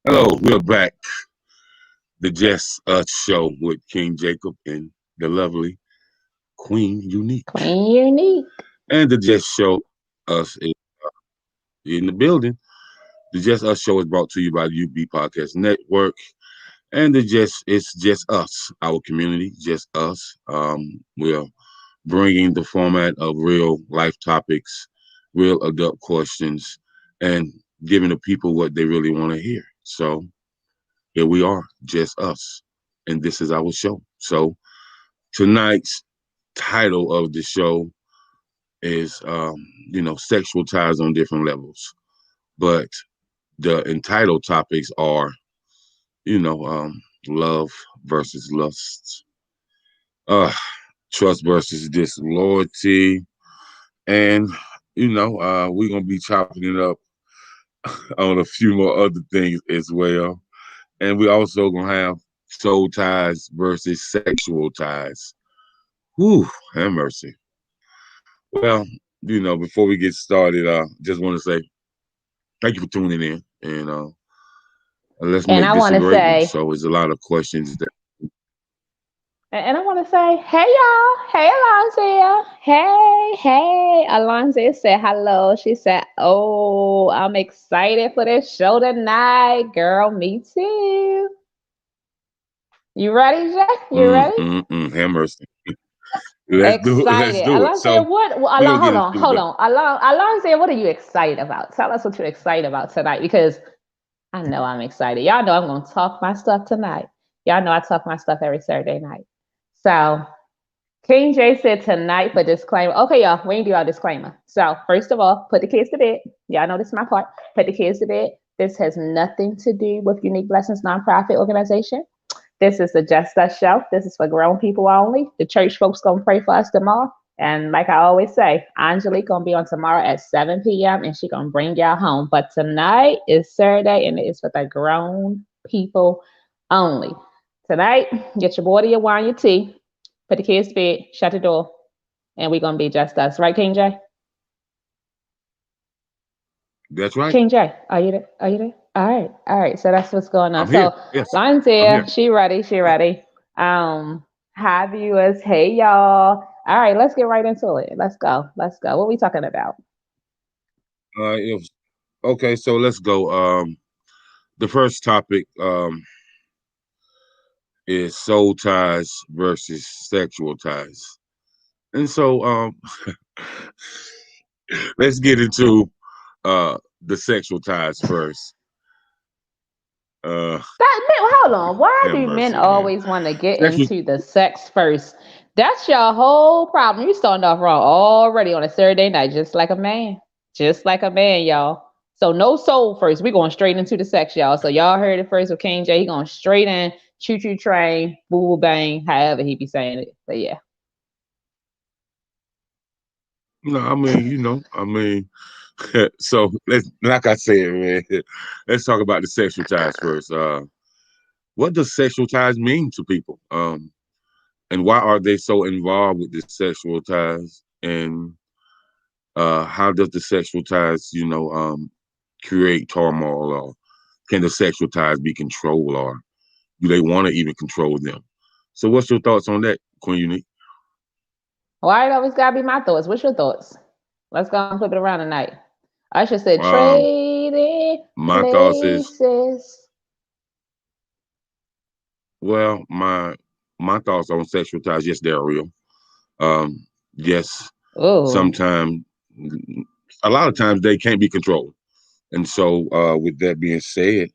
Hello, we're back. The Just Us show with King Jacob and the lovely Queen Unique. Queen Unique. And the Just Show Us is in the building. The Just Us show is brought to you by the UB Podcast Network. And it's just us, our community, just us. We're bringing the format of real life topics, real adult questions, and giving the people what they really want to hear. So here we are, just us. And this is our show. So tonight's title of the show is, sexual ties on different levels. But the entitled topics are, love versus lust, uh, trust versus disloyalty. And, we're going to be chopping it up on a few more other things as well. And we also going to have soul ties versus sexual ties. Whew, have mercy. Well, before we get started, just want to say thank you for tuning in, and let's And make I this want a to great one. say, So, it's a lot of questions that. and I want to say, hey y'all, hey Alonzia, hey. Alonzia said hello. She said, "Oh, I'm excited for this show tonight, girl. Me too. You ready, Jay? You ready? Have mercy. Let's do it. Let's Excited. do it. Alonzia, So, what? Well, we're gonna get hold on, into it, hold but on. Alonzia, what are you excited about? Tell us what you're excited about tonight, because I know I'm excited. Y'all know I'm gonna talk my stuff tonight. Y'all know I talk my stuff every Saturday night. So King J said tonight for disclaimer. Okay, y'all, we ain't do our disclaimer. So first of all, put the kids to bed. Y'all know this is my part. Put the kids to bed. This has nothing to do with Unique Blessings Nonprofit Organization. This is the Just Us show. This is for grown people only. The church folks gonna pray for us tomorrow. And like I always say, Angelique gonna be on tomorrow at 7 p.m. and she gonna bring y'all home. But tonight is Saturday and it is for the grown people only. Tonight, get your water, your wine, your tea. Put the kids to bed. Shut the door, and we're gonna be just us, right, King J? that's right. King J, are you there? Are you there? All right. So that's what's going on. I'm here. So Yes, Line's I'm here. here. She ready. She ready. Hi viewers. Hey y'all. All right, let's get right into it. Let's go. Let's go. What we talking about? If, okay, so let's go. The first topic is soul ties versus sexual ties, and so let's get into the sexual ties first. Uh, Hold on. Why have do men mercy, man. always want to get Sexual. into the sex first? That's your whole problem. You starting off wrong already on a Saturday night, just like a man. Just like a man, y'all. So no soul first. We're going straight into the sex, y'all. So y'all heard it first with King J. He going straight in, choo choo train, boo boo bang, however he be saying it. But yeah. No, I mean, so let's, like I said, man, let's talk about the sexual ties first. What does sexual ties mean to people? And why are they so involved with the sexual ties? And how does the sexual ties, create turmoil, or can the sexual ties be controlled, or do they want to even control them? So, what's your thoughts on that, Queen Unique? Why it always gotta be my thoughts? What's your thoughts? Let's go and flip it around tonight. I should say Um, trading my thoughts is, places. well, my thoughts on sexual ties, yes, they're real. Yes, Oh, sometimes, a lot of times they can't be controlled. And so, with that being said,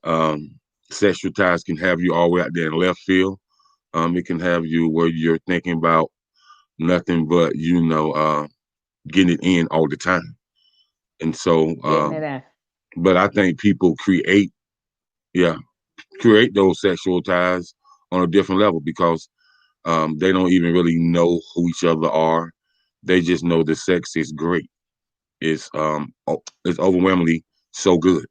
um, sexual ties can have you all the way out there in left field. It can have you where you're thinking about nothing but, getting it in all the time. And so, getting it in. but I think people yeah, create those sexual ties on a different level because they don't even really know who each other are. They just know the sex is great. It's overwhelmingly so good,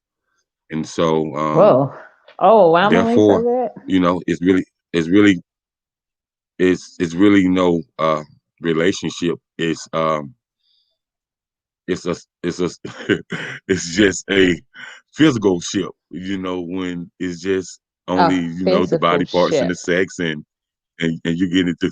and so Whoa. Oh, overwhelmingly so therefore, good. it's really it's really no relationship. It's a it's just a physical ship. When it's just only A the body physical parts and the ship. sex, and you get into.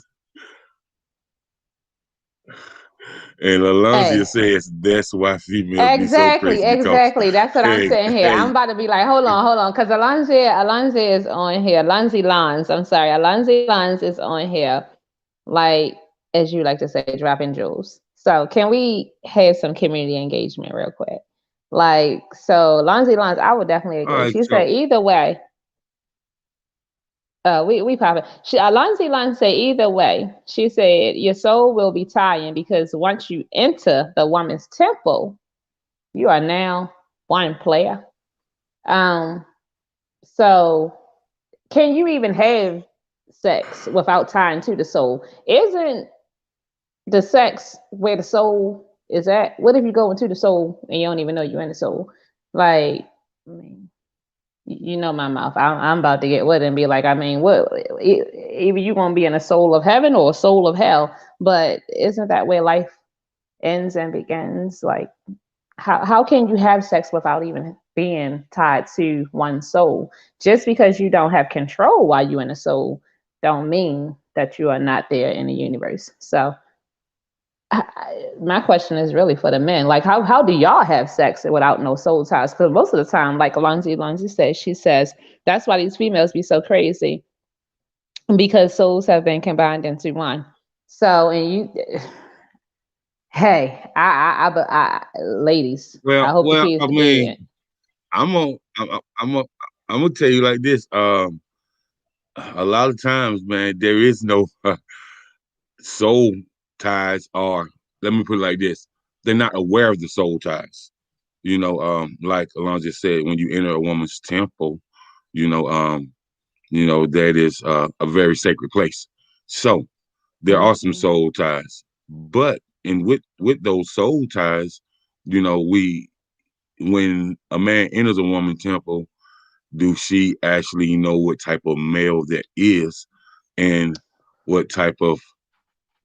And Alonzia Hey, says that's why females be so exactly, crazy because, exactly. That's what I'm hey, saying here. hey, I'm about to be like, hold on, because Alonzi is on here. Alonzi Lons, I'm sorry, Alonzi Lons is on here. Like, as you like to say, dropping jewels. So, can we have some community engagement real quick? Like, so Lonzy Lons, I would definitely all agree. right, She so said either way. We pop it. Alonzi Lon say either way. She said your soul will be tying because once you enter the woman's temple, you are now one player. Um, so can you even have sex without tying to the soul? Isn't the sex where the soul is at? What if you go into the soul and you don't even know you're in the soul? Like, I mean, you know my mouth. I'm about to get wet and be like, I mean, what? Either you gonna be in a soul of heaven or a soul of hell. But isn't that where life ends and begins? Like, how can you have sex without even being tied to one soul? Just because you don't have control while you're in a soul, don't mean that you are not there in the universe. So my question is really for the men. Like, how do y'all have sex without no soul ties? Because most of the time, like Alonzi says, she says that's why these females be so crazy because souls have been combined into one. So, and you, hey, ladies, I hope the well, kids I are dead. mean, I'm gonna, I'm gonna, I'm gonna tell you like this. A lot of times, man, there is no soul ties, or let me put it like this: they're not aware of the soul ties. Like Alon just said, when you enter a woman's temple, you know, um, that is a very sacred place. So there are some Mm-hmm. soul ties, but with those soul ties, we when a man enters a woman's temple, do she actually know what type of male that is, and what type of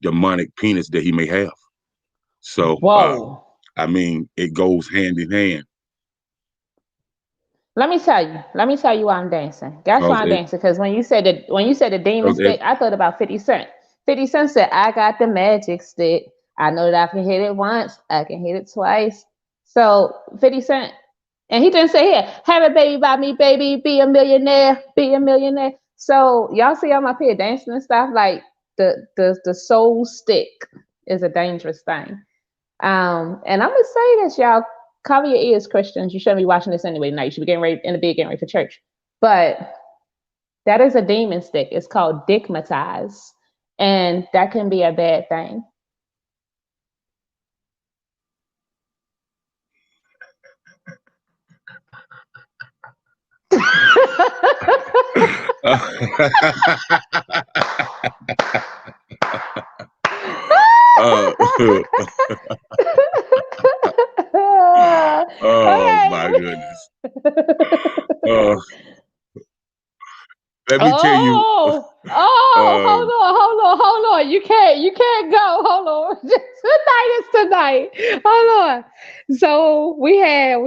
demonic penis that he may have? So, Whoa. I mean, it goes hand in hand. Let me tell you. Let me tell you why I'm dancing. That's Because why I'm it, dancing. Because when you said the demon because it, stick, I thought about 50 Cent. 50 Cent said, "I got the magic stick. I know that I can hit it once. I can hit it twice." So 50 Cent, and he didn't say here, "Have a baby by me, baby. Be a millionaire. Be a millionaire." So y'all see I'm up here dancing and stuff. Like the soul stick is a dangerous thing. And I'm gonna say this, y'all. Cover your ears, Christians. You shouldn't be watching this anyway tonight. You should be getting ready in the bed, getting ready for church. But that is a demon stick. It's called digmatize, and that can be a bad thing. uh, oh my Okay. goodness. Uh, let me tell you. Hold Um, on, hold on. You can't go. Hold on. Tonight is tonight. Hold on. So we have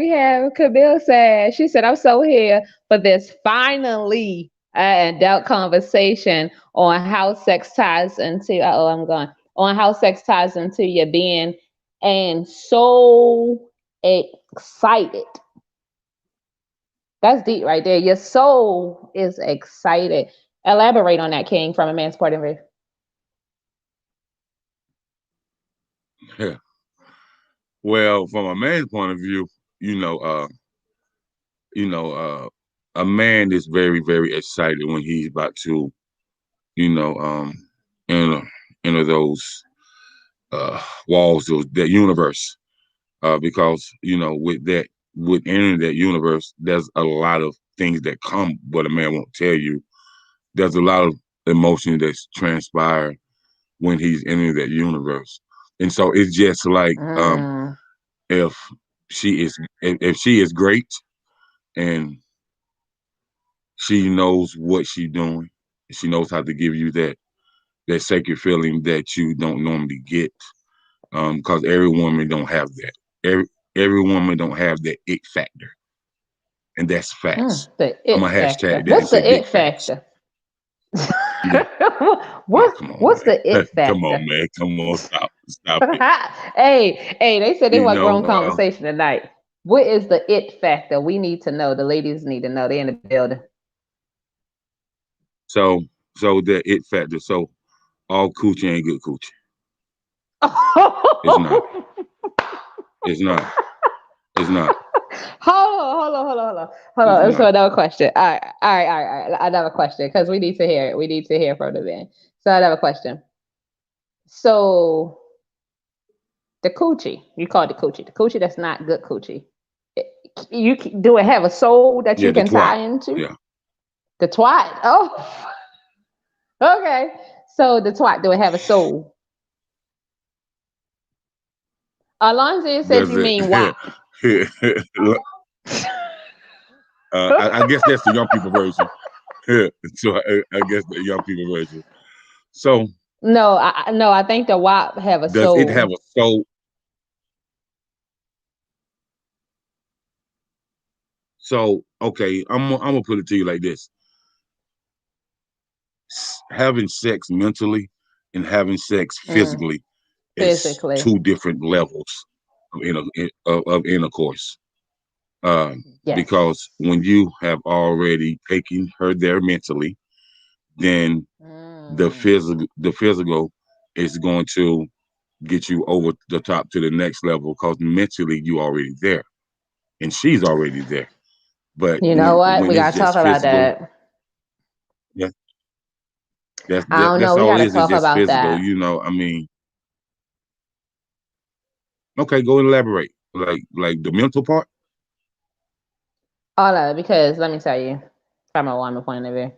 Camille said, she said, I'm so here for this finally adult conversation on how sex ties into I'm going on how sex ties into your being and so excited. That's deep right there. Your soul is excited. Elaborate on that, King, from a man's point of view. yeah. Well, from a man's point of view, you know, uh, you know, uh, a man is very, very excited when he's about to, you know, enter enter those walls, that universe. Because with entering that universe, there's a lot of things that come, but a man won't tell you. There's a lot of emotion that's transpired when he's entering that universe, and so it's just like Mm. if if she is great and she knows what she's doing, she knows how to give you that sacred feeling that you don't normally get. Because every woman don't have that. Every woman don't have that it factor. and that's facts. The I'm it gonna factor. hashtag that and What's say the big it facts. factor? Yeah. Oh, what's come on, what's the man. it Come on, factor? man. Come on, stop it. Hey, they said they You want know, grown conversation tonight. What is the it factor? We need to know. The ladies need to know. They in the building. so the it factor. So all coochie ain't good coochie. It's not. It's not. It's not. Hold It's on. So not. another question. All right. Another question because we need to hear it. We need to hear from the man. So another question. So the coochie, you call it the coochie that's not good coochie. Do it have a soul that Yeah, you the can twat. tie into? Yeah. The twat. Oh, okay. So the twat, do it have a soul? Alonzo says Does you it? mean WAP. I guess that's the young people version. So I guess the young people version. So No, no, I think the WAP have a does it have soul. a soul? So okay, I'm gonna put it to you like this: having sex mentally and having sex Mm, physically is physically. two different levels of intercourse. Yes. Because when you have already taken her there mentally, then Mm. the physical is going to get you over the top to the next level because mentally you already there and she's already there. But You know what? when We it's gotta talk just about physical, that. yeah, I don't know. that's We all it gotta is. It's talk just about physical. that. I mean, okay, go and elaborate. Like the mental part. All of it, because let me tell you, from a woman point of view,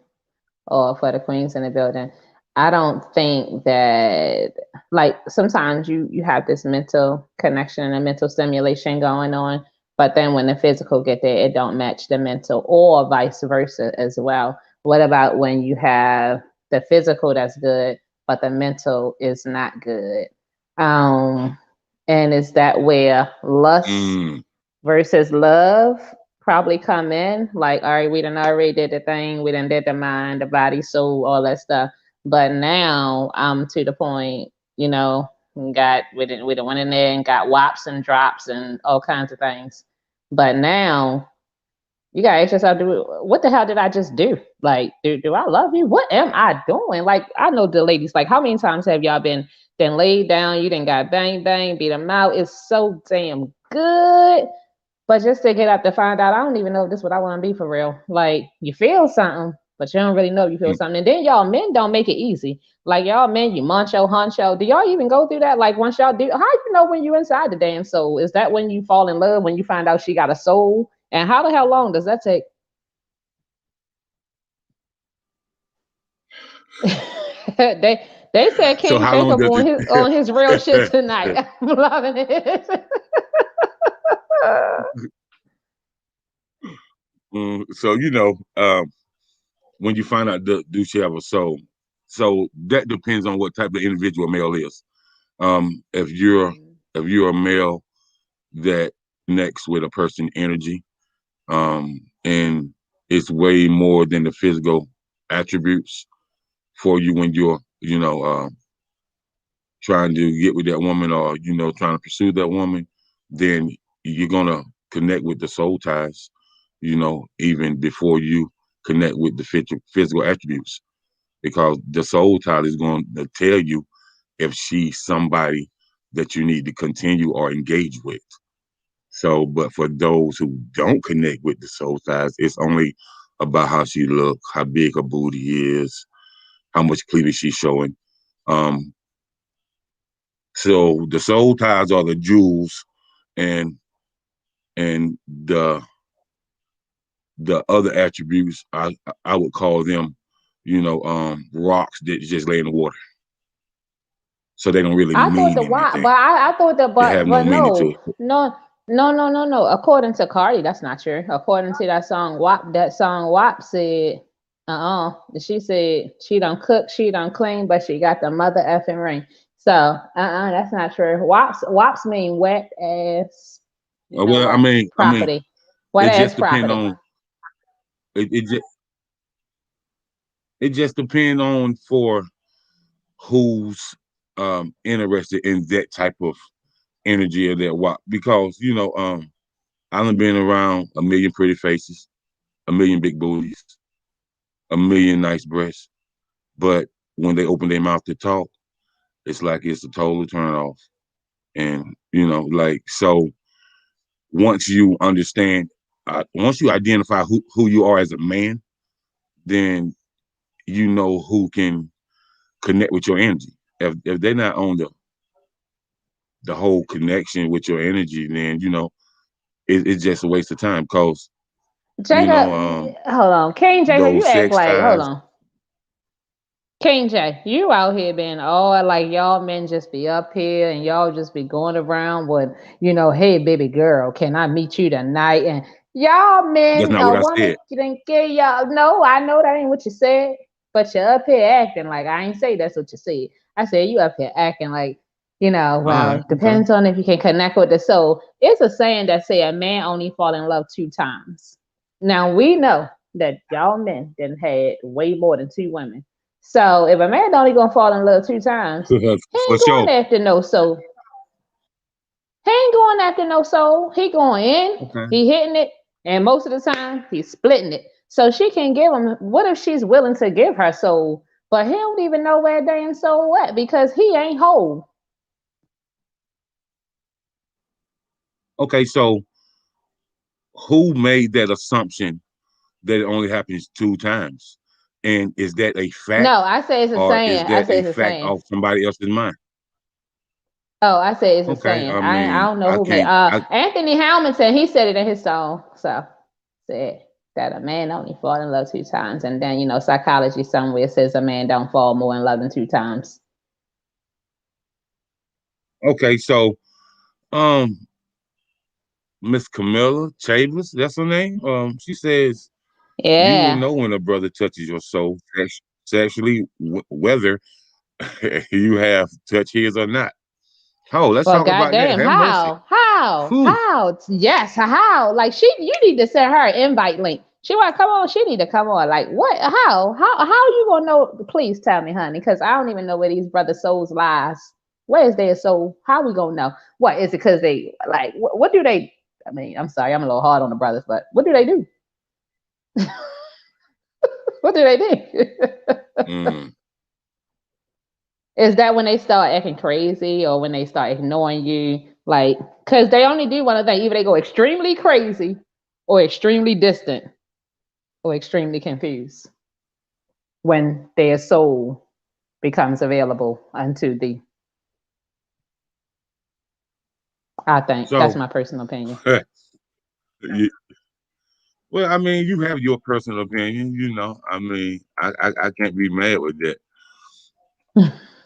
or for the queens in the building, I don't think that like sometimes you have this mental connection and mental stimulation going on, but then when the physical get there, it don't match the mental, or vice versa as well. What about when you have the physical that's good, but the mental is not good? Um, and is that where lust Mm. versus love probably come in? Like, all right, we done already did the thing, we done did the mind, the body, soul, all that stuff. But now I'm to the point, we done went in there and got wops and drops and all kinds of things. But now you gotta ask yourself, what the hell did I just do? Like, do I love you? What am I doing? Like, I know the ladies, like, how many times have y'all been then laid down, you didn't got bang bang, beat them out? It's so damn good. But just to get up to find out, I don't even know if this is what I want to be for real. Like, you feel something, but you don't really know you feel something. And then y'all men don't make it easy. Like y'all men, you mancho, honcho. Do y'all even go through that? Like once y'all do, how you know when you inside the damn soul? Is that when you fall in love? When you find out she got a soul? And how the hell long does that take? They said So King how long Jacob does on his real shit it? tonight. I'm loving it. So when you find out do she have a soul, so that depends on what type of individual a male is. If you're a male that connects with a person energy, and it's way more than the physical attributes for you when you're trying to get with that woman or trying to pursue that woman, then you're gonna connect with the soul ties, even before you connect with the physical attributes, because the soul tie is going to tell you if she's somebody that you need to continue or engage with. So, but for those who don't connect with the soul ties, it's only about how she look, how big her booty is, how much cleavage she's showing. Um, so the soul ties are the jewels, and and the other attributes I would call them, rocks that just lay in the water. So they don't really I thought mean the why, but anything. I thought that, They have no but meaning to no, it. no. According to Cardi, that's not true. According to that song WAP said, she said she don't cook, she don't clean, but she got the mother effing ring. So, that's not true. WAPs mean wet ass, Well, property, it wet ass just depends on property. it it just depends on for who's interested in that type of energy or that walk because I done been around a million pretty faces, a million big booties, a million nice breasts, but when they open their mouth to talk, it's like it's a total turn off. And like so, once you understand, once you identify who you are as a man, then you know who can connect with your energy. If they're not on the whole connection with your energy, then it's just a waste of time. Cause you know, Jacob, hold on. King Jacob, you those act sex like, hold ties on. King J, you out here being all like y'all men just be up here and y'all just be going around with, hey baby girl, can I meet you tonight? And y'all that's men, not a what I woman said. can get y'all. No, I know that ain't what you said, but you're up here acting like I ain't say that's what you said. I said you up here acting like, All right, well, okay. depends on if you can connect with the soul. It's a saying that say a man only fall in love 2 times. Now we know that y'all men didn't had way more than 2 women. So if a man only gonna fall in love 2 times, he For ain't sure. going after no soul. He ain't going after no soul. He going in, Okay. he hitting it, and most of the time he's splitting it. So she can give him. What if she's willing to give her soul, but he don't even know where damn soul at because he ain't whole. Okay, so who made that assumption that it only happens 2 times? And is that a fact No, I say it's a or is saying. I that say a it's a fact saying. off somebody else's mind? Oh, I say it's a Okay, saying. I I mean, don't know I who made. can't. Anthony Hamilton. He said it in his song. So said that a man only fall in love 2 times, and then psychology somewhere says a man don't fall more in love than 2 times. Okay, so um, Miss Camilla Chavis, that's her name. She says you will Yeah. know when a brother touches your soul sexually, whether you have touched his or not. Oh, let's Well, talk about that. goddamn, Have mercy. how, how, Whew. how? Yes, how? Like you need to send her an invite link. She want to come on. She need to come on. Like what? How you gonna know? Please tell me, honey, because I don't even know where these brother souls lies. Where is their soul? How we gonna know? What is it? Because they like what do they? I mean, I'm sorry, I'm a little hard on the brothers, but what do they do? What do they do? Mm. Is that when they start acting crazy or when they start ignoring you? Like, because they only do one of the things. Either they go extremely crazy or extremely distant or extremely confused when their soul becomes available unto thee. I think that's So, my personal opinion. you, well, I mean, you have your personal opinion. I mean, I can't be mad with that.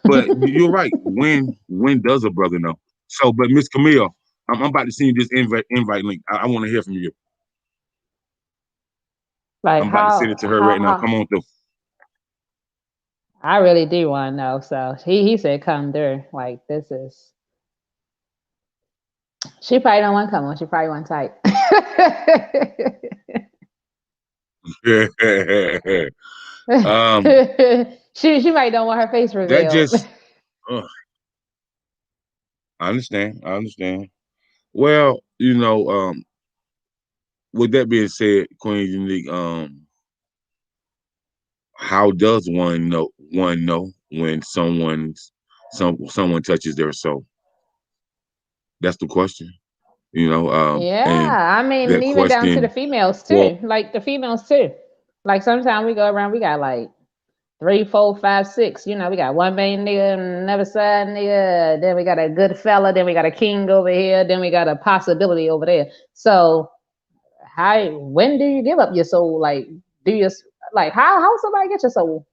But you're right. When does a brother know? So, but Miss Camille, I'm about to send you this invite link. I want to hear from you. Like I'm about to send it to her right now. how Come on through. I really do want to know. So he said come through. Like this is she probably don't want to come on. She probably want to type. um, she might don't want her face that revealed. just, uh, I understand. I understand. Well, with that being said, Queen Unique, how does one know when someone touches their soul? That's the question. And Yeah, I mean, that even down to the question females for too. Like the females too. Like sometimes we go around, we got like three, four, five, six. We got one main nigga, never side nigga. Then we got a good fella. Then we got a king over here. Then we got a possibility over there. So, when do you give up your soul? Like, do you like how somebody get your soul?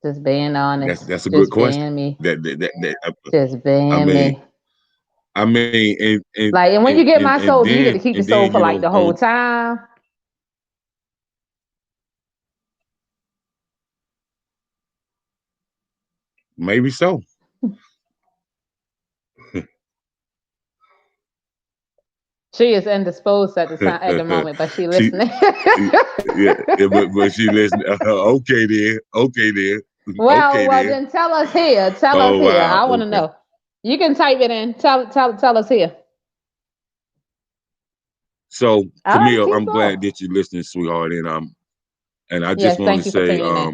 Just being that's honest, that's a good just question. being me, That just I being mean me. I mean Like, and when you get my and soul, do you get to then keep the soul for like the whole time? maybe so. She is indisposed at the time at the moment, but she she, listening. yeah, but she listened. Okay, then. Okay, then. Well, Okay, well, then. then tell us here. Tell us Oh here. wow. I want to Okay. know. You can type it in. Tell us here. So All right, Camille, keep I'm going. glad that you're listening, sweetheart, and I just Yes, want to thank you for say tuning in.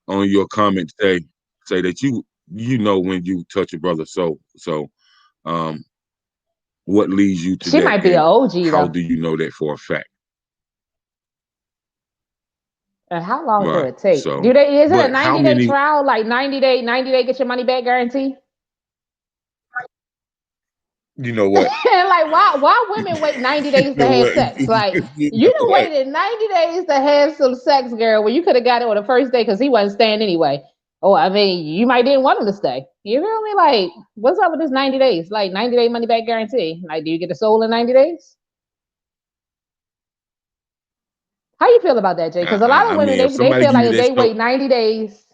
on your comment, say that you know when you touch a brother. Um, what leads you to She that, might be an and OG how though. do you know that for a fact? And how long do Right. it take? So, Is it a but how 90-day many? trial? Like 90-day get your money back guarantee? You know what? And like why women wait 90 You days to know have what? sex? Like You you know done what? waited 90 days to have some sex, girl, when you could have got it on the first day because he wasn't staying anyway. Oh, I mean, you might didn't want him to stay. You feel me? Like, what's up with this 90 days? Like 90-day money back guarantee. Like, do you get the soul in 90 days? How you feel about that, Jay? Because a lot of I women mean, if they somebody feel give like you if that they stuff, wait 90 days,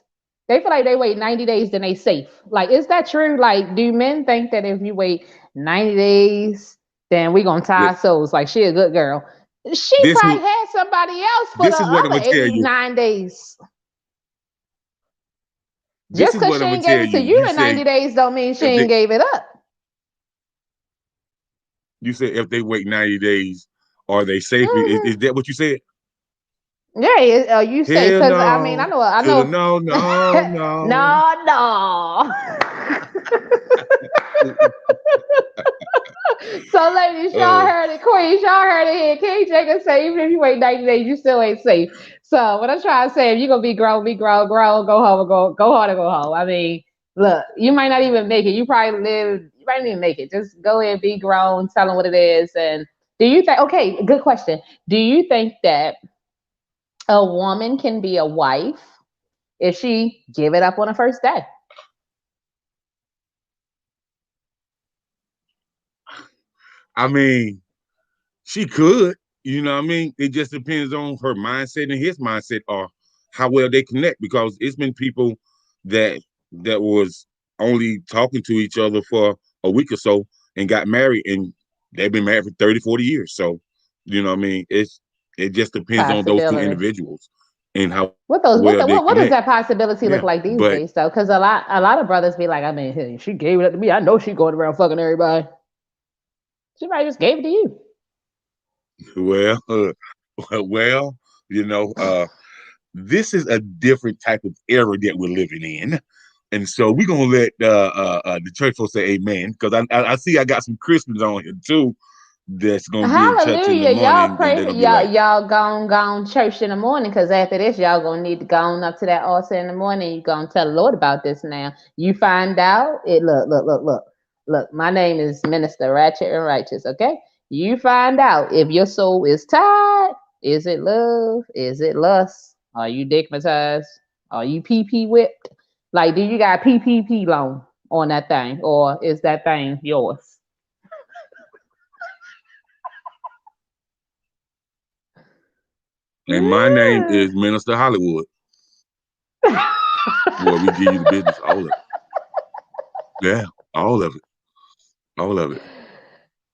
they feel like they wait 90 days, then they safe. Like, is that true? Like, do men think that if you wait 90 days, then we gonna tie our souls? Like, she a good girl. She this is probably had somebody else for the this is what I'm other gonna tell you. 89 days. This Just is because what she I'm gonna ain't gave tell it to you. you in 90 days don't mean she If they ain't gave it up. you said if they wait 90 days, are they safe? Is Hmm. that what you said? Yeah, you say Hell because I mean no. I To the know. no, no, no. No, no. So, ladies, y'all Uh, heard it. Queens, y'all heard it here. King Jacob say, even if you wait 90 days, you still ain't safe. So, what I'm trying to say, if you're going to be grown, go home, and go hard and go home. I mean, look, you might not even make it. You might not even make it. Just go ahead, be grown, tell them what it is. And do you think, okay, good question. Do you think that a woman can be a wife if she give it up on the first day? I mean, she could, you know what I mean? It just depends on her mindset and his mindset or how well they connect because it's been people that was only talking to each other for a week or so and got married and they've been married for 30, 40 years. So, you know what I mean? It just depends on those two Possibility. individuals and how well What they those connect. what does that Yeah. possibility look like But these days though? Because a lot of brothers be like, I mean, hey, she gave it up to me. I know she going around fucking everybody. She probably just gave it to you. well, well, you know, this is a different type of era that we're living in. And so we're gonna let the church folks say amen because I see I got some Christians on here too that's gonna be in church in the Hallelujah. Y'all morning and pray they're for gonna be like, y'all gone church in the morning because after this, y'all gonna need to go on up to that altar in the morning. You gonna tell the Lord about this now. You find out it look, my name is Minister Ratchet and Righteous, okay? You find out if your soul is tied, is it love? Is it lust? Are you digmatized? Are you PP whipped? Like, do you got PPP loan on that thing? Or is that thing yours? and my name is Minister Hollywood, where we give you the business, all of it. Yeah, all of it, all of it.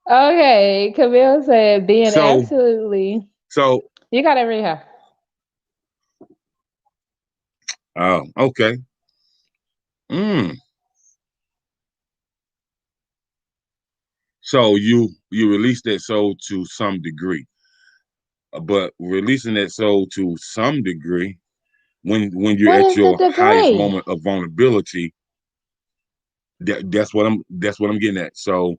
Okay, Camille said being So, absolutely. so, You got to read her. okay. Mm. So you release that soul to some degree, but releasing that soul to some degree when you're What at is the your highest degree? moment of vulnerability, that's what I'm getting at. So,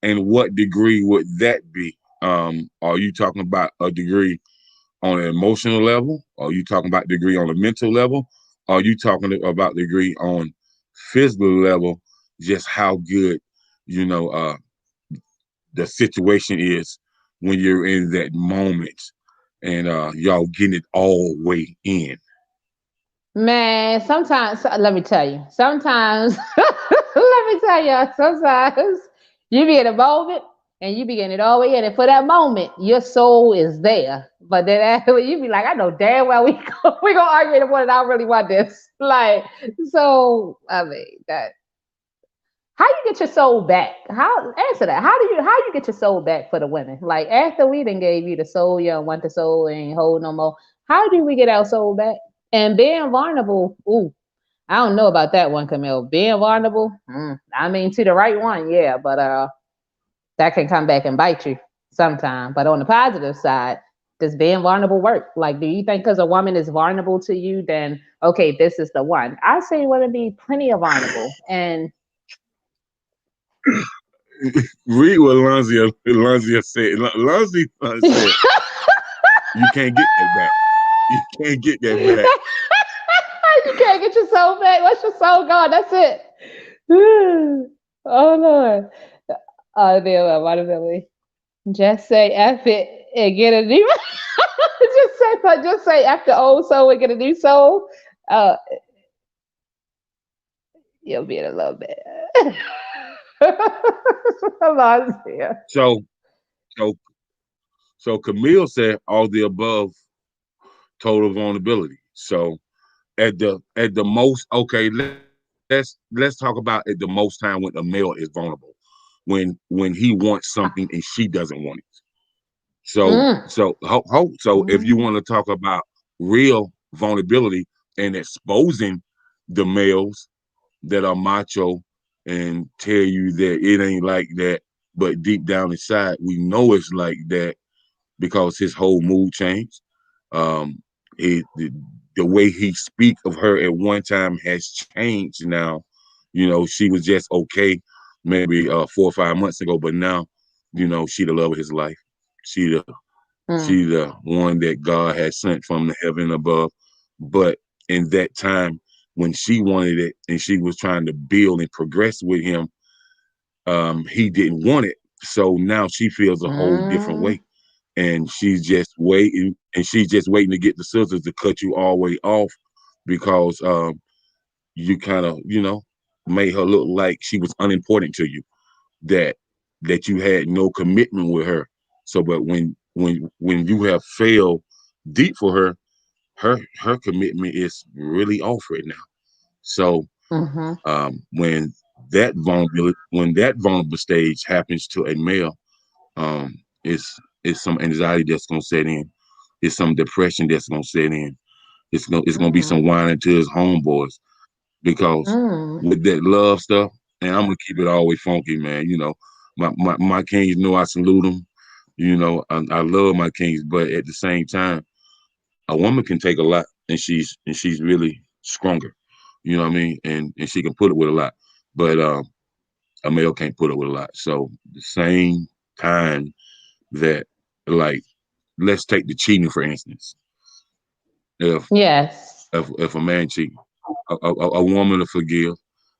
and what degree would that be? Are you talking about a degree on an emotional level? Are you talking about degree on a mental level? Are you talking about degree on physical level? Just how good, you know, the situation is when you're in that moment and y'all getting it all way in. Man, sometimes, let me tell you, sometimes, let me tell you, sometimes you be in a moment and you be getting it all the way in. And for that moment, your soul is there. But then after you be like, I know damn well we gonna argue in the morning. I don't really want this. Like, so, I mean, that how you get your soul back? How answer that? How you get your soul back for the women? Like after we done gave you the soul, you don't want the soul and ain't hold no more. How do we get our soul back? And being vulnerable, ooh, I don't know about that one, Camille. Being vulnerable, I mean to the right one, yeah, but that can come back and bite you sometime. But on the positive side, does being vulnerable work? Like, do you think because a woman is vulnerable to you, then okay, this is the one? I say women be plenty of vulnerable, and Read what Lonzia said. Lonzia said, "You can't get that back. You can't get that back." you can't get your soul back. What's your soul gone? That's it. Oh Lord. Oh dear, vulnerability. Just say F it and get a new. just say F the old soul and get a new soul. Uh, you'll be in a little bit. Lost here. So, so, so Camille said all the above, total vulnerability. So at the most, okay, let's talk about at the most time when a male is vulnerable, when he wants something and she doesn't want it. Mm. So if you Mm. want to talk about real vulnerability and exposing the males that are macho and tell you that it ain't like that, but deep down inside we know it's like that because his whole mood changed. Um, the way he speak of her at one time has changed now. She was just okay maybe 4 or 5 months ago, but now, she the love of his life. She the Mm. she the one that God has sent from the heaven above. But in that time when she wanted it and she was trying to build and progress with him, he didn't want it. So now she feels a whole different Mm. way, and she's just waiting to get the scissors to cut you all the way off because you kind of made her look like she was unimportant to you, that you had no commitment with her. So but when you have failed deep for her, her commitment is really off right now. So Mm-hmm. when that vulnerable stage happens to a male, um, it's some anxiety that's gonna set in. It's some depression that's gonna set in. It's gonna be Mm-hmm. some whining to his homeboys because Mm. with that love stuff, and I'm gonna keep it always funky, man. My kings know I salute them. I love my kings, but at the same time, a woman can take a lot, and she's really stronger. You know what I mean? And she can put it with a lot, but a male can't put it with a lot. So the same time that, like, let's take the cheating for instance. If Yes. if a man cheat, a woman to forgive,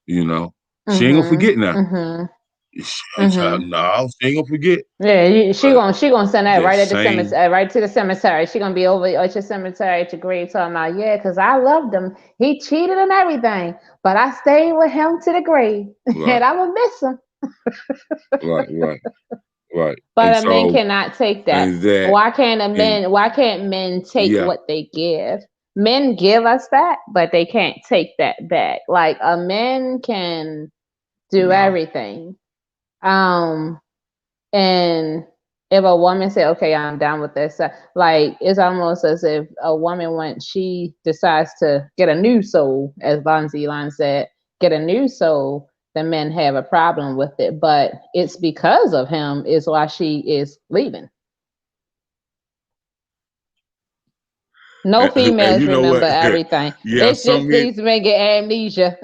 you know, she ain't gonna Mm-hmm. forget now. Mm-hmm. Mm-hmm. No, she ain't gonna forget. Yeah, she But gonna she gonna send that that right at the same cemetery, right to the cemetery. She gonna be over at your cemetery at your grave talking about, yeah, because I loved him. He cheated and everything, but I stayed with him to the grave, right, and I'm gonna miss him. right, right, right. And But a man so cannot take that. and that Why can't a and men? Why can't men take yeah, what they give? Men give us that, but they can't take that back. Like a man can do no, everything. Um, And if a woman say, "Okay, I'm down with this," like it's almost as if a woman, when she decides to get a new soul, as Bonzi Elon said, get a new soul, the men have a problem with it. But it's because of him is why she is leaving. No and females you know remember what? everything. Yeah, It's some just men. these men get amnesia.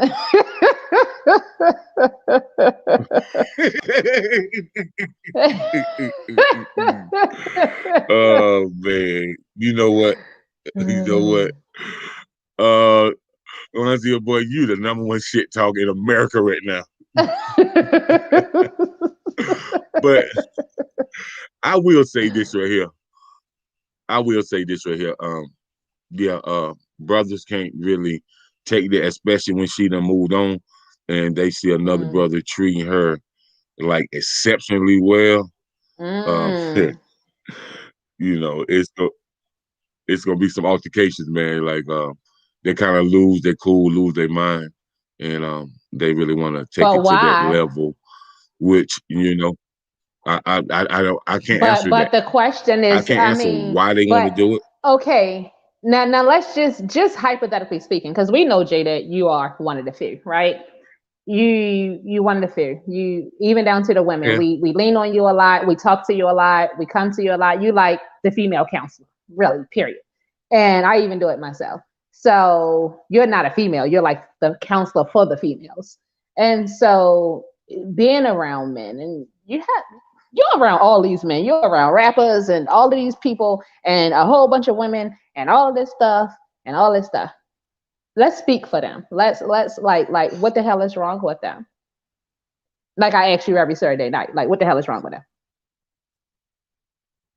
Oh man, you know what? You know what? Uh, when I see a boy, you the number one shit talk in America right now. But I will say this right here. I will say this right here. Yeah, brothers can't really take that, especially when she done moved on, and they see another Mm. brother treating her like exceptionally well. Um, Mm. it's gonna be some altercations, man. Like they kind of lose their cool, lose their mind, and They really want to take But it to that why? level, which I don't I can't But answer that. but the question I is, can't I answer mean, why they want to but do it. okay. Now let's just hypothetically speaking, because we know Jay that you are one of the few, right? You one of the few. You even down to the women. Yeah. We lean on you a lot. We talk to you a lot. We come to you a lot. You like the female counselor, really, period. And I even do it myself. So you're not a female. You're like the counselor for the females. And so being around men, and you're around all these men. You're around rappers and all of these people and a whole bunch of women and all of this stuff and all this stuff. Let's speak for them. Let's like what the hell is wrong with them? Like I ask you every Saturday night, like what the hell is wrong with them?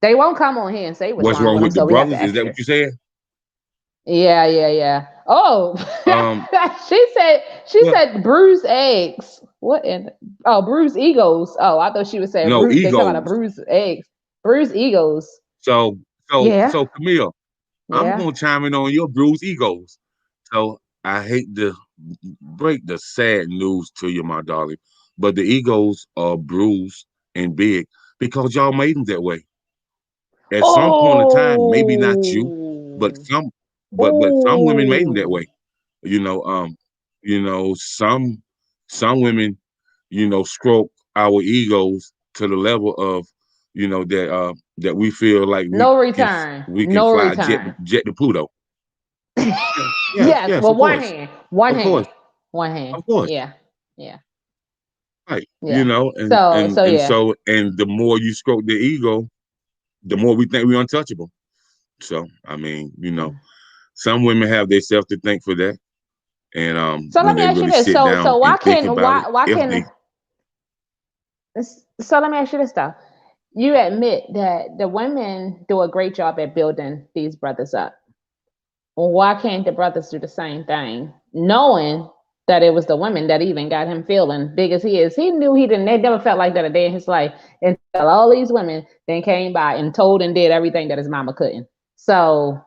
They won't come on here and say what's What's wrong wrong with them, with the so we have to brothers? Is ask that you. what you said? Yeah, yeah, yeah. Oh, Um, she well, said bruised eggs. What in? Oh, bruised egos. Oh, I thought she was saying no bruise. They talking about egos. bruised eggs, bruised egos. So Yeah, Camille, I'm yeah. gonna chime in on your bruised egos. So I hate to break the sad news to you, my darling, but the egos are bruised and big because y'all made them that way. At some point in time, maybe not you, but Oh, some women made them that oh. way. You know, um, some women, stroke our egos to the level of, that we feel like No can return. we can No fly return. jet to Pluto. Yes, yes, Yes. yes, Well, of one course, hand. One of course, hand. One hand. of course. Yeah. Yeah. Right. Yeah. And So and so and yeah. so and the more you stroke the ego, the more we think we're untouchable. So I mean, some women have their self to thank for that. And So let when me they ask you really this. sit So down why and think can about it, why if can they so let me ask you this though. You admit that the women do a great job at building these brothers up. Well, why can't the brothers do the same thing? Knowing that it was the women that even got him feeling big as he is. He knew he didn't, they never felt like that a day in his life until all these women then came by and told and did everything that his mama couldn't. So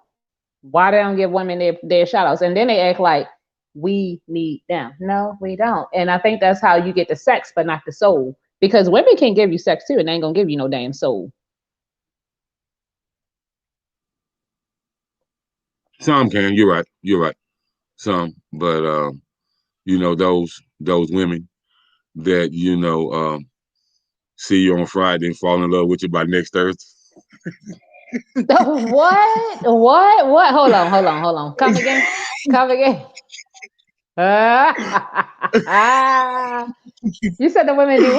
why they don't give women their shout outs? And then they act like we need them. No, we don't. And I think that's how you get the sex, but not the soul. Because women can give you sex too, and they ain't gonna give you no damn soul. some can, you're right, some, but those women that see you on Friday and fall in love with you by next Thursday. What? What? What? Hold on, hold on, hold on. Come again. Come again. You said the women do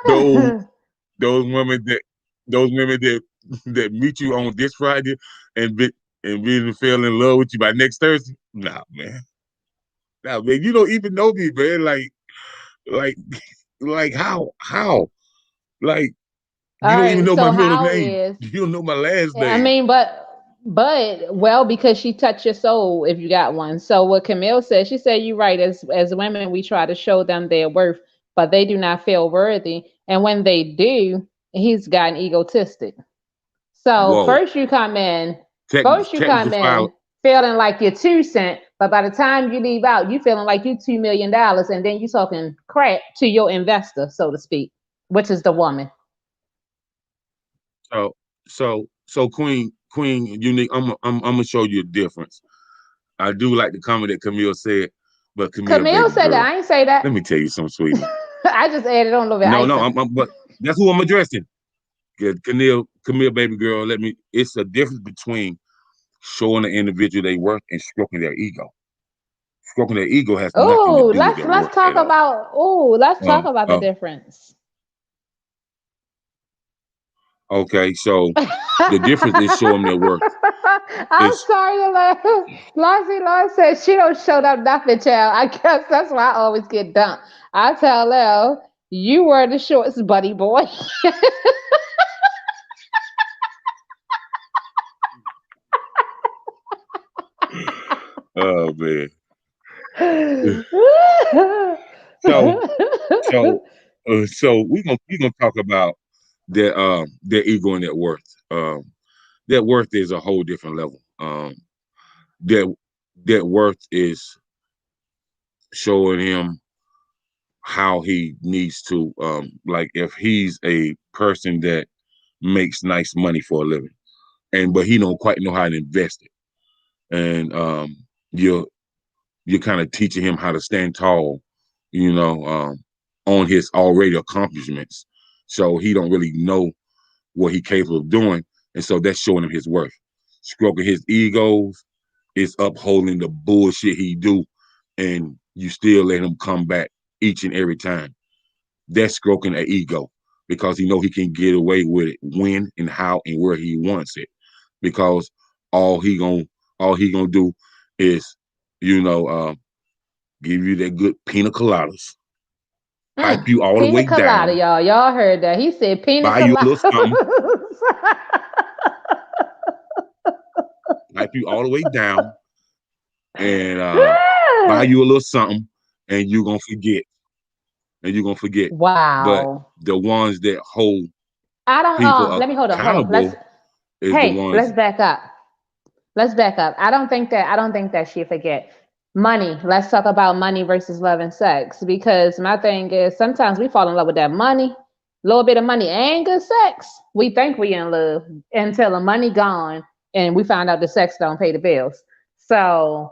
those what? those women that those women that meet you on this Friday and be fell in love with you by next Thursday. Nah, man, you don't even know me, man. Like, like how? Like, All you don't even right. know my So middle how name. is? You don't know my last I name. mean, but well, because she touched your soul if you got one. So what Camille said, she said you're right. As women, we try to show them their worth, but they do not feel worthy. And when they do, he's gotten egotistic. So Whoa. first you Technical come style. in feeling like you're 2 cent, but by the time you leave out, you feeling like you $2 million, and then you talking crap to your investor, so to speak, which is the woman. So Queen Unique. I'm gonna show you a difference. I do like the comment that Camille said, but Camille, Camille baby said that. girl, I ain't say that. let me tell you something, sweetie. I just added on a little bit of No, no, icing. but that's who I'm addressing. Camille, baby girl, let me. It's a difference between showing the individual they worth and stroking their ego. Stroking their ego has nothing to Oh, do with their let's worth talk at all. about. Oh, let's talk Um, about the um, difference. okay, so the difference is showing their worth. I'm It's sorry to laugh. Lossie Law said she don't show up nothing, child. I guess that's why I always get dumped. I tell Lil, you were the shorts, buddy boy. oh man. So so we gonna talk about their ego and their worth. Their worth is a whole different level. Their their worth is showing him how he needs to like if he's a person that makes nice money for a living and but he don't quite know how to invest it. And you're you're kind of teaching him how to stand tall, you know, on his already accomplishments. So he don't really know what he capable of doing. And so that's showing him his worth. Stroking his egos is upholding the bullshit he do, and you still let him come back each and every time. That's stroking an ego because he know he can get away with it when and how and where he wants it. Because all he gonna all he gonna do is, you know, give you that good pina coladas, hype you all the Pina way colada, down, y'all. Y'all heard that. He said pina buy you a little coladas. something, hype you all the way down, and buy you a little something, and you're gonna forget, and you're gonna forget. But Wow. the ones that hold I don't people let me hold on. accountable is the Let's ones. back up. Let's back up. I don't think that she forget money. Let's talk about money versus love and sex. Because my thing is sometimes we fall in love with that money, a little bit of money and good sex. We think we in love until the money gone and we find out the sex don't pay the bills. So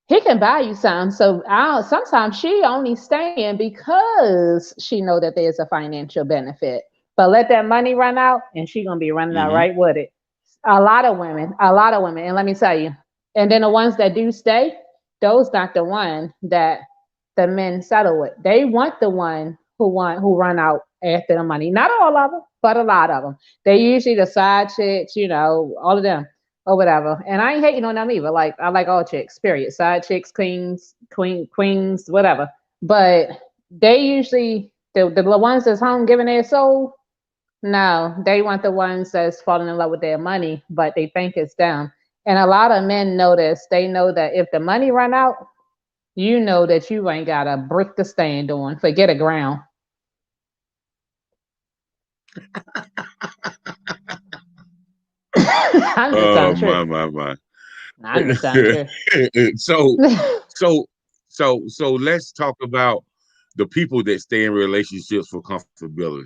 he can buy you some. So sometimes she only staying because she know that there's a financial benefit. But let that money run out, and she gonna be running out Hmm. right with it. A lot of women, and let me tell you. And then the ones that do stay, those not the one that the men settle with. They want the one who run out after the money. Not all of them, but a lot of them. They usually the side chicks, all of them or whatever. And I ain't hating on them either. Like I like all chicks, period. Side chicks, queens, whatever. But they usually the ones that's home giving their soul. No, they want the ones that's falling in love with their money, but they think it's them. And a lot of men know this. They know that if the money run out, you know that you ain't got a brick to stand on. Forget a ground. I'm just Oh telling the my truth. my my. I'm just telling the so truth. so let's talk about the people that stay in relationships for comfortability,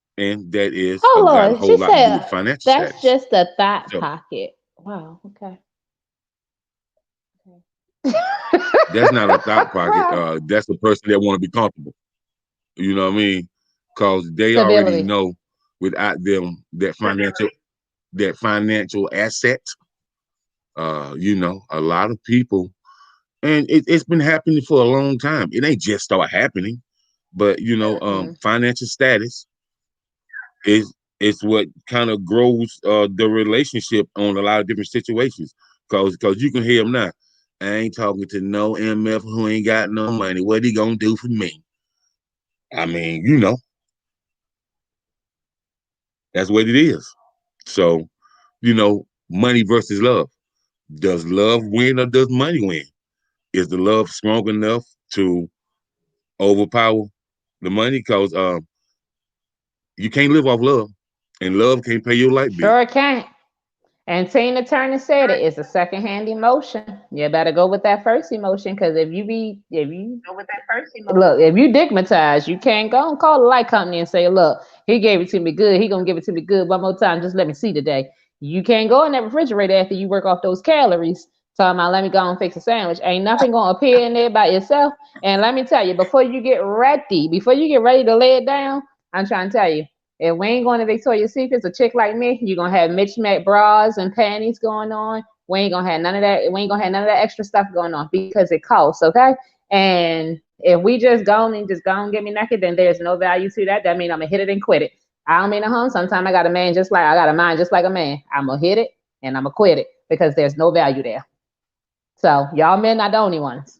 and that is Oh got a Lord, whole she lot to do with said financial that's status. just a thought So pocket. Wow. Okay. that's not a thought pocket. Wow. That's a person that want to be comfortable. You know what I mean? Because they already Stability. know without them that financial asset. A lot of people, and it's been happening for a long time. It ain't just start happening, but Mm-mm. financial status is what kind of grows the relationship on a lot of different situations. Cause you can hear them now. I ain't talking to no MF who ain't got no money. What he gonna do for me? I mean, that's what it is. So, money versus love. Does love win or does money win? Is the love strong enough to overpower the money? Because you can't live off love, and love can't pay your light bill. Sure can't. And Tina Turner said it. It's a secondhand emotion. You better go with that first emotion because if you digmatize, you can't go and call the light company and say, look, he gave it to me good. He gonna give it to me good one more time. Just let me see today. You can't go in that refrigerator after you work off those calories. Talking about let me go and fix a sandwich. Ain't nothing gonna appear in there by itself. And let me tell you, before you get ready to lay it down, I'm trying to tell you, if we ain't going to Victoria's Secrets, a chick like me, you're gonna have mismatched bras and panties going on. We ain't gonna have none of that. We ain't gonna have none of that extra stuff going on because it costs, okay? And if we just go and get me naked, then there's no value to that. That means I'm gonna hit it and quit it. I don't mean a home. Sometimes I got a mind just like a man. I'm gonna hit it and I'm gonna quit it because there's no value there. So y'all men not the only ones.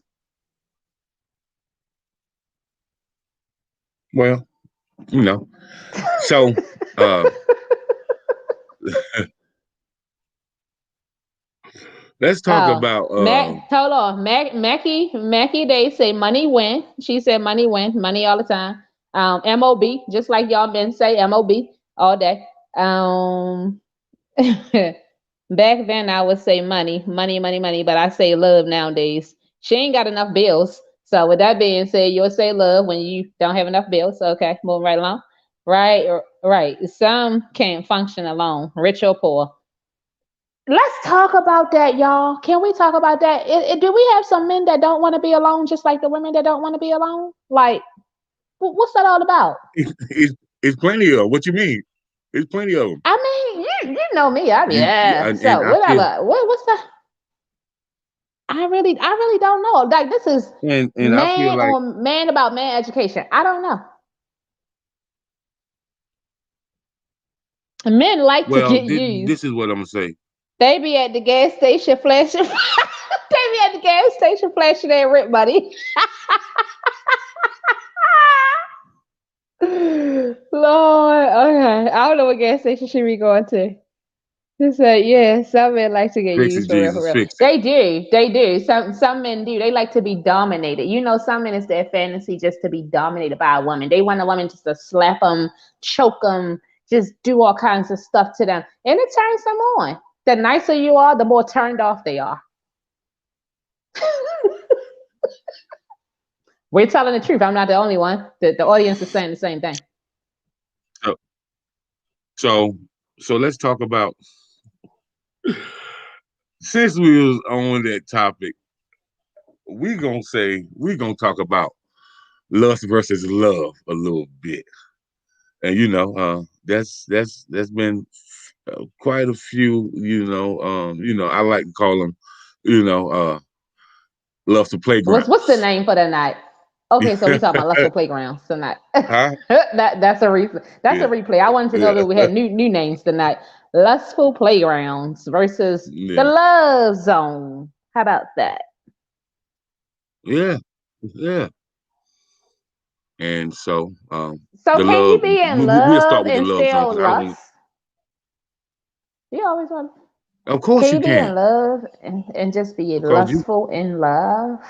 Well, you know. So uh, let's talk Oh, about Hold on, Mackie. They say money win. She said money win, money all the time. Mob, just like y'all men say, mob all day. Um, back then I would say money, money, money, money, but I say love nowadays. She ain't got enough bills, So with that being said, you'll say love when you don't have enough bills. So, okay, moving right along. Right. Some can't function alone, rich or poor. Let's talk about that, y'all. Can we talk about that? Do we have some men that don't want to be alone, just like the women that don't want to be alone? Like, what's that all about? It's plenty of what you mean. It's plenty of them. I mean, you know me. I mean, yeah. And So I feel whatever. What's the? I really don't know. Like this is and I feel like man about man education. I don't know. Men like to well get used. this is what I'm gonna say. They be at the gas station flashing. They be at the gas station flashing their rent money. Lord, okay. I don't know what gas station she be going to. She said, yeah, some men like to get Fix it, used for real, for Jesus, real. fix it. They do. Some men do. They like to be dominated. You know, some men it's their fantasy just to be dominated by a woman. They want a woman just to slap them, choke them, just do all kinds of stuff to them, and it turns them on. The nicer you are, the more turned off they are. We're telling the truth. I'm not the only one. The audience is saying the same thing. So so so let's talk about since we was on that topic, we gonna talk about lust versus love a little bit. And that's been quite a few, I like to call them, you know, uh lustful What's the playgrounds. name for the night? Okay, so we talking about lustful playgrounds tonight. Huh? That's a replay. That's a Yeah. replay. I wanted to know Yeah. if we had new names tonight. Lustful playgrounds versus the Yeah. love zone. How about that? Yeah. Yeah. And so So the can you love be in we'll start love with the and love zone still because I don't lust? You always want. of course Can you you be can. in love and just be Because you lustful in love?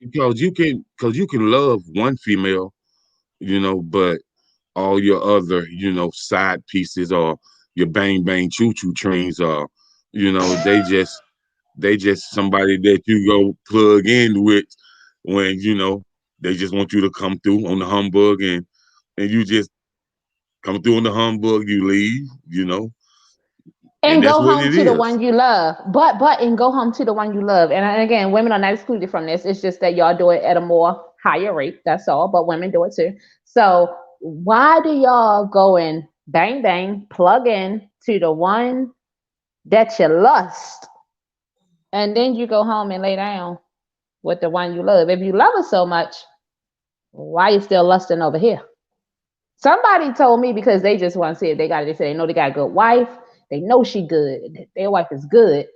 because you can love one female, but all your other, side pieces or your bang bang choo choo trains are, they just somebody that you go plug in with when they just want you to come through on the humbug and you just come through on the humbug, you leave, and And that's go what home it to the is. one you love. But and go home to the one you love. And again, women are not excluded from this. It's just that y'all do it at a more higher rate. That's all. But women do it too. So why do y'all go and bang bang plug in to the one that you lust, and then you go home and lay down with the one you love? If you love her so much, why you still lusting over here? Somebody told me because they just want to see if they got it. They say they know they got a good wife. They know she good. Their wife is good,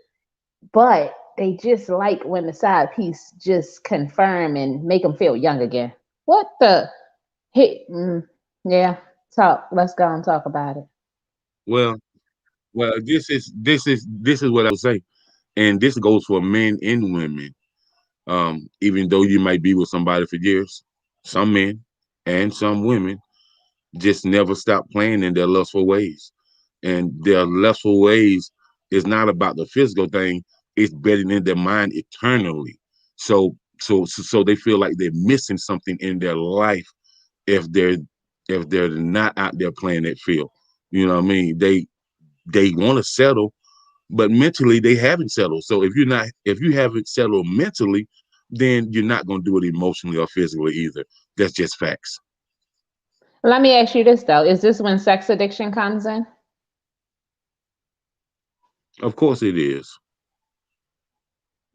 but they just like when the side piece just confirm and make them feel young again. What the? Hey, yeah. Talk. Let's go and talk about it. Well, this is what I would say, and this goes for men and women. Even though you might be with somebody for years, some men and some women just never stop playing in their lustful ways. And their lustful ways is not about the physical thing, it's bedding in their mind eternally. So they feel like they're missing something in their life if they're not out there playing that field. You know what I mean? They want to settle, but mentally they haven't settled. So if you haven't settled mentally, then you're not going to do it emotionally or physically either. That's just facts. Let me ask you this though: is this when sex addiction comes in? Of course it is.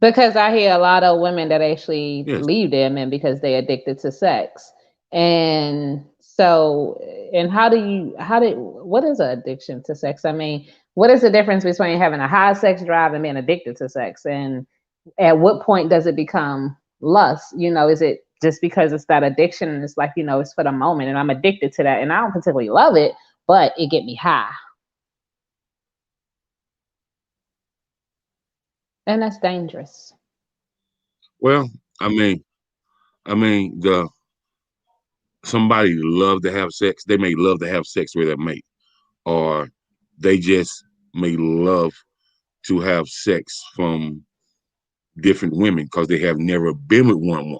Because I hear a lot of women that actually Yes. leave their men because they're addicted to sex. And so, and what is an addiction to sex? I mean, what is the difference between having a high sex drive and being addicted to sex? And at what point does it become lust? Is it just because it's that addiction and it's like, it's for the moment and I'm addicted to that and I don't particularly love it, but it get me high. And that's dangerous. Well, I mean, the somebody love to have sex. They may love to have sex with their mate, or they just may love to have sex from different women because they have never been with one woman,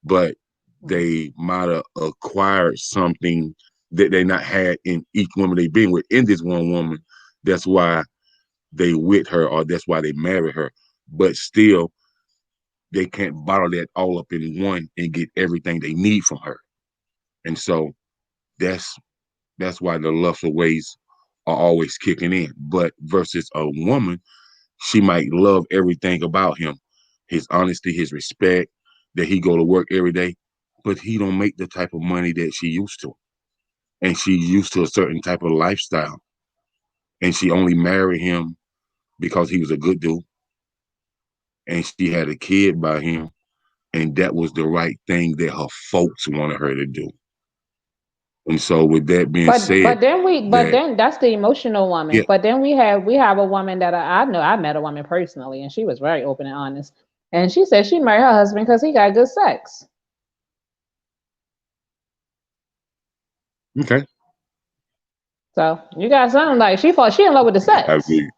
but Mm. they might have acquired something that they not had in each woman they been with in this one woman. That's why they with her, or that's why they marry her. But still, they can't bottle that all up in one and get everything they need from her. And so that's that's why the lustful ways are always kicking in. But versus a woman, she might love everything about him, his honesty, his respect, that he go to work every day, but he don't make the type of money that she used to. And she used to a certain type of lifestyle. And she only married him because he was a good dude. And she had a kid by him. And that was the right thing that her folks wanted her to do. And so with that being said, But that then that's the emotional woman. yeah, But then we have a woman that I know. I met a woman personally, and she was very open and honest. And she said she married her husband because he got good sex. okay. So you got something like she in love with the I sex. mean,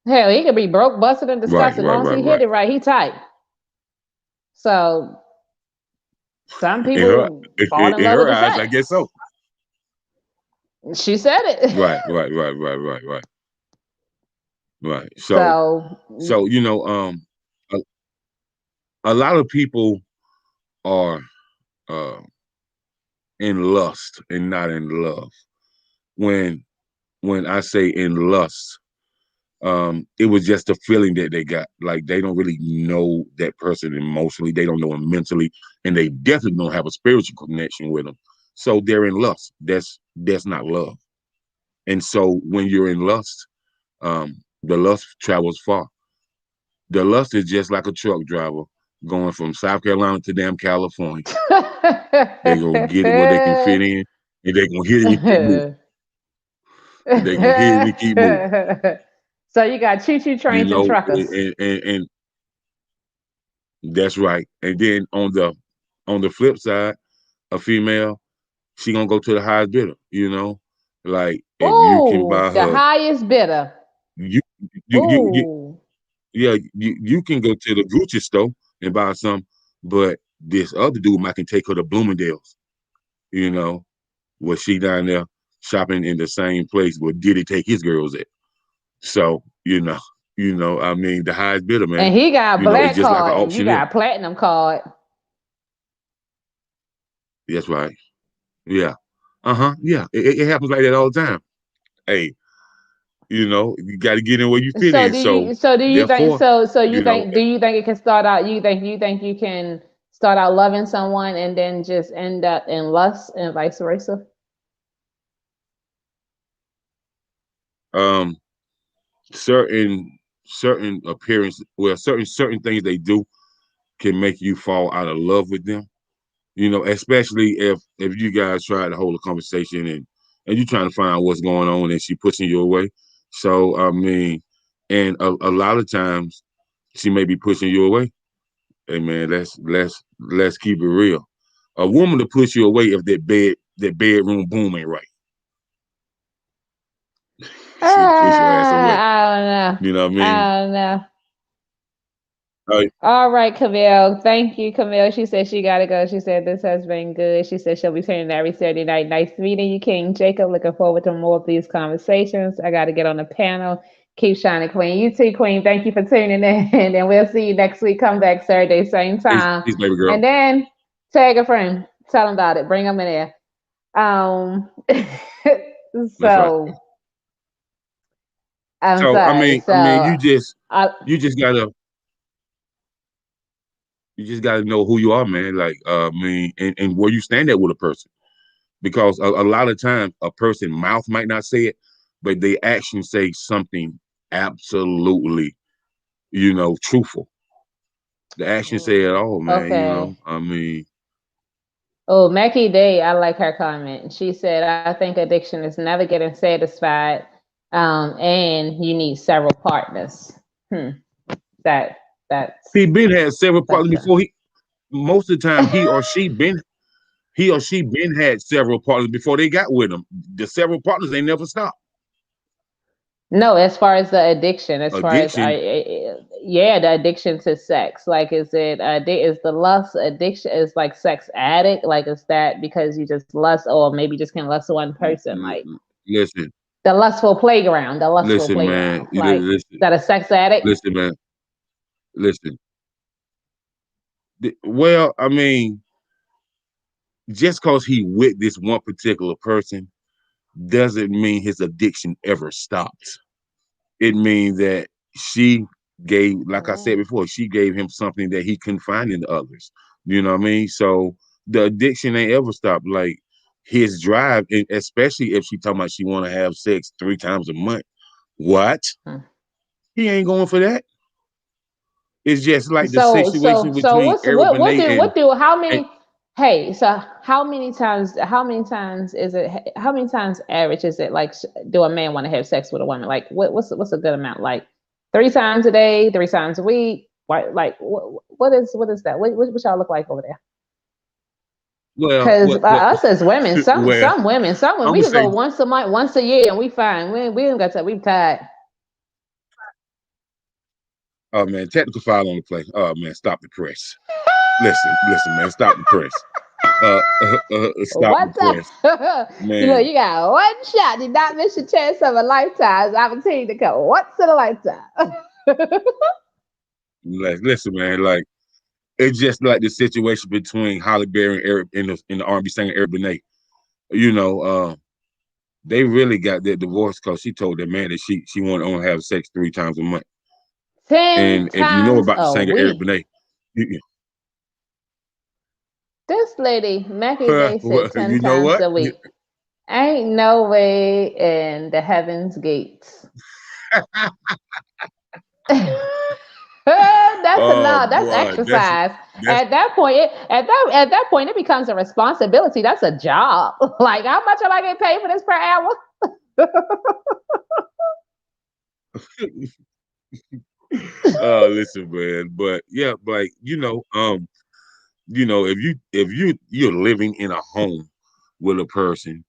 Hell, he could be broke, busted, and right, disgusted. As right, long as right, he right. hit it right, he tight. So some In her people fall in in love with her the eyes, I guess sex. so. She said it. Right, right, right, right, right, right, right. So So a, a lot of people are uh in lust and not in love. When when I say in lust, it was just a feeling that they got. Like they don't really know that person emotionally, they don't know him mentally, and they definitely don't have a spiritual connection with him. So they're in lust. That's not love. And so when you're in lust, the lust travels far. The lust is just like a truck driver going from South Carolina to damn California. They gonna get it where they can fit in, and they gonna hit it and keep moving. They gonna hit it and keep moving. so you got choo choo You trains and know, truckers. and that's right. And then on the flip side, a female, she gonna go to the highest bidder. Like if you can Ooh, buy the her, highest bidder. you you Ooh. yeah, you can go to the Gucci store and buy some, but this other dude might can take her to Bloomingdale's, you know, where she down there shopping in the same place where Diddy take his girls at. So, I mean, the highest bidder, man, And he got it's black just like an card and you auctioneer. got platinum card. That's right. Yeah. Uh-huh. Yeah. It happens like that all the time. Hey, you got to get in where you fit So in. do So, you so do you think therefore, so you you know, think do you think it can start out you think you can start out loving someone and then just end up in lust and vice versa? um, certain appearance, well, certain things they do can make you fall out of love with them. Especially if you guys try to hold a conversation and you trying to find out what's going on and she pushing you away. So I mean, and a lot of times she may be pushing you away. Hey man, let's keep it real. A woman to push you away if that bedroom boom ain't right. She'll push your ass away. I don't know. You know what I mean? I don't know. Uh, All right, Camille. Thank you, Camille. She said she gotta go. She said this has been good. She said she'll be tuning in every Saturday night. Nice meeting you, King Jacob. Looking forward to more of these conversations. I gotta get on the panel. Keep shining, Queen. You too, Queen. Thank you for tuning in. And we'll see you next week. Come back Saturday, same time. peace, baby girl. And then tag a friend. Tell them about it. Bring them in there. Um That's right. so I'm So I sorry. mean, So I you just gotta know who you are, man. Like, I mean, and where you stand at with a person. Because a lot of times a person's mouth might not say it, but they actions say something absolutely, truthful. The actions say it all, man. okay. I mean, Oh, Mackie Day, I like her comment. She said, I think addiction is never getting satisfied, and you need several partners. Hmm. That he that's been had several partners that's before he. Most of the time, he or she been had several partners before they got with him. The several partners they never stopped. No, as far as the addiction, as far as Addiction. yeah, the addiction to sex. Like, is it is the lust addiction is like sex addict? Like, is that because you just lust, or maybe just can lust one person? Like Listen, the lustful playground, the lustful listen, man. playground. Like, is Listen, that a sex addict? listen, man. Listen. Well, I mean, just because he with this one particular person doesn't mean his addiction ever stops. It means that she gave, like I said Mm. before, she gave him something that he couldn't find in others. You know what I mean? So the addiction ain't ever stopped. Like his drive, especially if she talking about she want to have sex 3 times a month. What? Hmm. He ain't going for that. It's just like the So situation between what's Eric Benet what do how and many hey, so how many times is it how many times average is it like do a man want to have sex with a woman? Like what's a good amount? Like 3 times a day, 3 times a week? Like what is that? What y'all look like over there? well, Because us as women, well, some women I'm we gonna could say, go once a month, once a year, and we fine. We don't got to. We tired. oh man, technical file on the play. Oh man, stop the press. Listen, man, stop the press. Stop the What's up? press, You know, man. you got one shot. Did not miss your chance of a lifetime. Opportunity to come once in a lifetime. Listen, man. Like it's just like the situation between Holly Berry and Eric in the R&B singer Eric Benet. You know, they really got their divorce because she told that man that she wanted to only have sex 3 times a month. Ten And if you know times about the a singer Eric week. Benet, you, This lady, Mackie Bay, said ten you know times what? a week. Ain't no way in the heavens gates. That's Oh enough. That's boy, exercise. that's At that point, it becomes a responsibility. That's a job. Like, how much am I getting paid for this per hour? listen, man. But yeah, like if you're living in a home with a person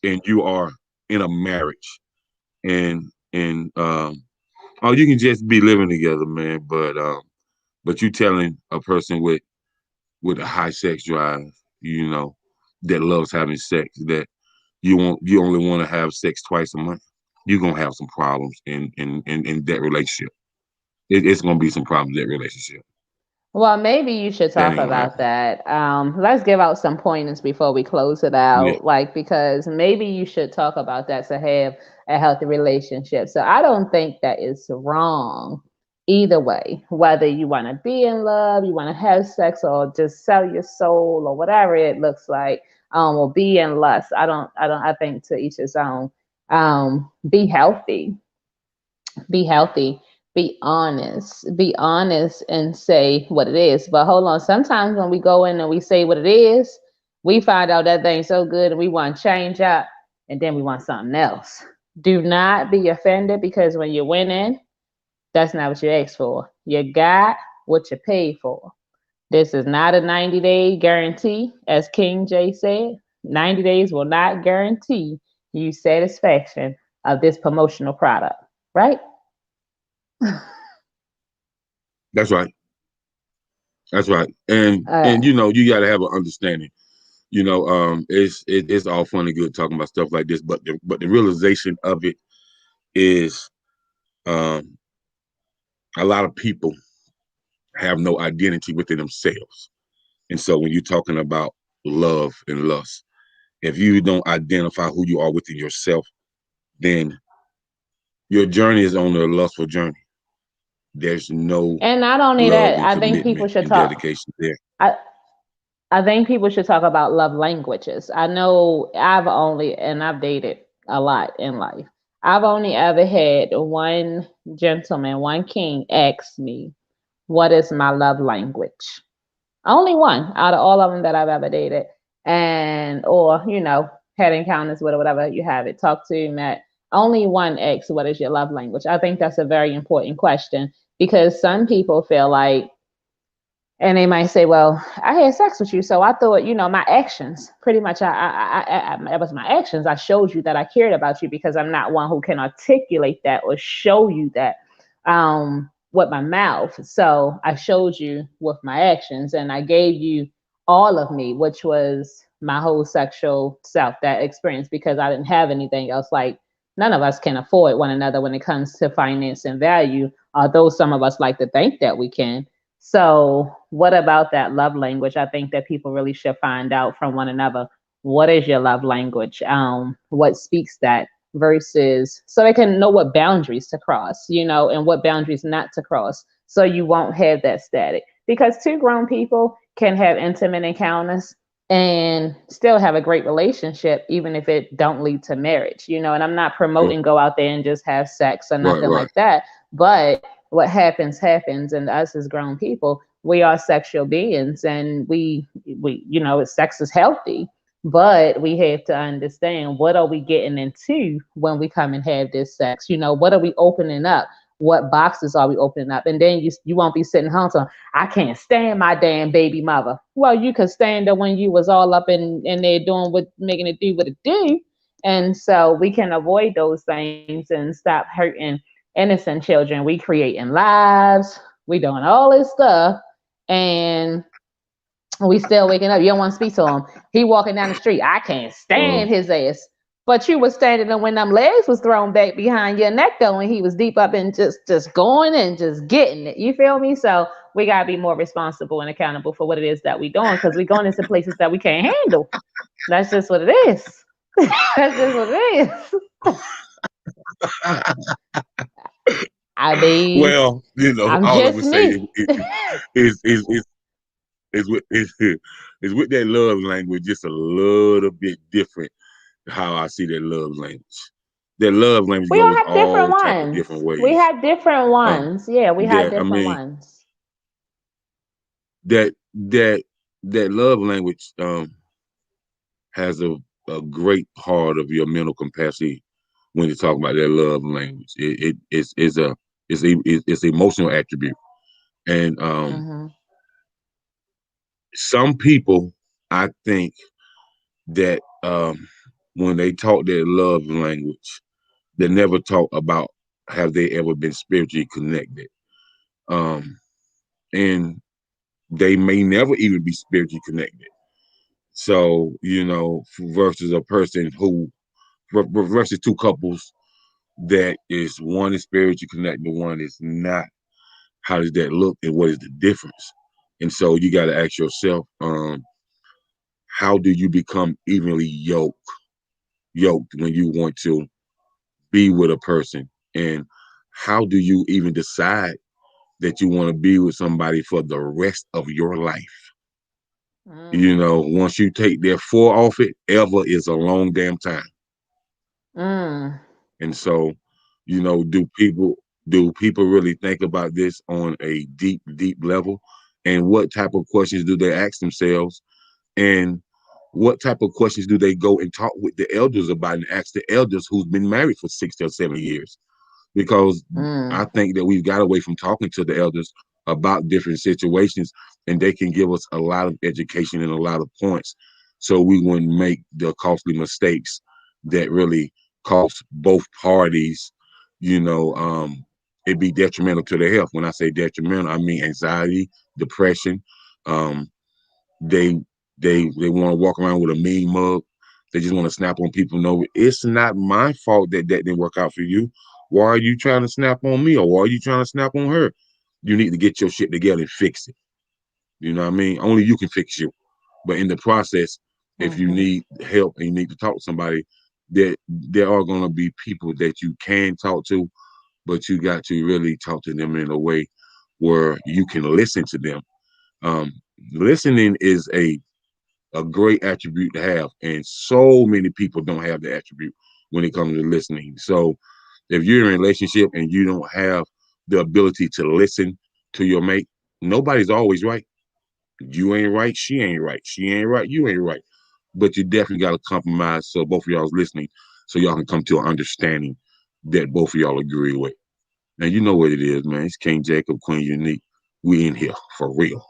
and you are in a marriage and oh you can just be living together, man. But you telling a person with a high sex drive, you know, that loves having sex, that you only want to have sex twice a month, you're gonna have some problems in that relationship. It's gonna be some problems in that relationship. Well, maybe you should That talk ain't gonna about happen. that. Let's give out some pointers before we close it Yeah. out. Like, because maybe you should talk about that to have a healthy relationship. So I don't think that is wrong either way, whether you want to be in love, you want to have sex, or just sell your soul, or whatever it looks like, or be in lust. I think to each his own. Be healthy, be healthy, be honest and say what it is. But hold on, sometimes when we go in and we say what it is, we find out that thing's so good and we want to change up, and then we want something else. Do not be offended, because when you went in, that's not what you asked for. You got what you paid for. This is not a 90-day guarantee, as King J said. 90 days will not guarantee you satisfaction of this promotional product, right? That's right. That's right. And Uh, you got to have an understanding. It's all fun and good talking about stuff like this, but the realization of it is, um, a lot of people have no identity within themselves. And so when you're talking about love and lust, if you don't identify who you are within yourself, then your journey is on a lustful journey. There's no and not only love that, and I think people commitment should and talk. dedication there. I, I think people should talk about love languages. I know I've dated a lot in life. I've only ever had one gentleman, one king, ask me, "What is my love language?" Only one out of all of them that I've ever dated, and or had encounters with or whatever you have it. Talk to met. Only one asks, "What is your love language?" I think that's a very important question, because some people feel like And they might say, "Well, I had sex with you, so I thought, my actions. Pretty much, that was my actions. I showed you that I cared about you because I'm not one who can articulate that or show you that with my mouth. So I showed you with my actions, and I gave you all of me, which was my whole sexual self, that experience, because I didn't have anything else. Like none of us can afford one another when it comes to finance and value, although some of us like to think that we can. So, what about that love language? I think that people really should find out from one another, what is your love language? What speaks that versus, so they can know what boundaries to cross, and what boundaries not to cross. So you won't have that static. Because two grown people can have intimate encounters and still have a great relationship, even if it don't lead to marriage, and I'm not Right, promoting go out there and just have sex or right, nothing right. like that. But what happens happens, and us as grown people, we are sexual beings, and we sex is healthy, but we have to understand, what are we getting into when we come and have this sex. What are we opening up? What boxes are we opening up? And then you won't be sitting home saying, I can't stand my damn baby mother. Well, you could stand her when you was all up in there doing what, making it do what it do. And so we can avoid those things and stop hurting innocent children. We creating lives, we doing all this stuff, and we still waking up. You don't want to speak to him. He walking down the street. I can't Uh, stand his ass. But you was standing there when them legs was thrown back behind your neck though, and he was deep up and just going and just getting it. You feel me? So we gotta be more responsible and accountable for what it is that we doing, because we going into places that we can't handle. That's just what it is. That's just what it is. I mean, well, I'm all I just would say me. is is with that love language just a little bit different how I see that love language. That love language We all goes have different all type of different ones. We ways. have different Um, ones. Yeah, we have that I different mean ones. that that love language has a great part of your mental capacity when you talk about that love language. It's emotional attribute, and Hmm. some people I think that when they talk their love language, they never talk about have they ever been spiritually connected, um, and they may never even be spiritually connected. So versus a person who versus two couples that is one is spiritually connected, one is not. How does that look, and what is the difference? And so you got to ask yourself, how do you become evenly yoked when you want to be with a person, and how do you even decide that you want to be with somebody for the rest of your life? Once you take their four off it, ever is a long damn time. Mm. And so, do people really think about this on a deep level? And what type of questions do they ask themselves? And what type of questions do they go and talk with the elders about and ask the elders who's been married for 60 or 70 years? Because I Mm. think that we've got away from talking to the elders about different situations, and they can give us a lot of education and a lot of points, so we wouldn't make the costly mistakes that really cost both parties. It'd be detrimental to their health. When I say detrimental, I mean anxiety, depression. Um, they they want to walk around with a mean mug. They just want to snap on people. No, it's not my fault that didn't work out for you. Why are you trying to snap on me, or why are you trying to snap on her? You need to get your shit together and fix it. You know what I mean? Only you can fix you. But in the process, if you Hmm. need help and you need to talk to somebody, there are going to be people that you can talk to, but you got to really talk to them in a way where you can listen to them. Um, Listening is a great attribute to have, and so many people don't have the attribute when it comes to listening. So if you're in a relationship and you don't have the ability to listen to your mate, nobody's always right. You ain't right, she ain't right. She ain't right, you ain't right. But you definitely got to compromise so both of y'all's listening, so y'all can come to an understanding that both of y'all agree with. And you know what it is, man. It's King Jacob, Queen Unique. We in here for real.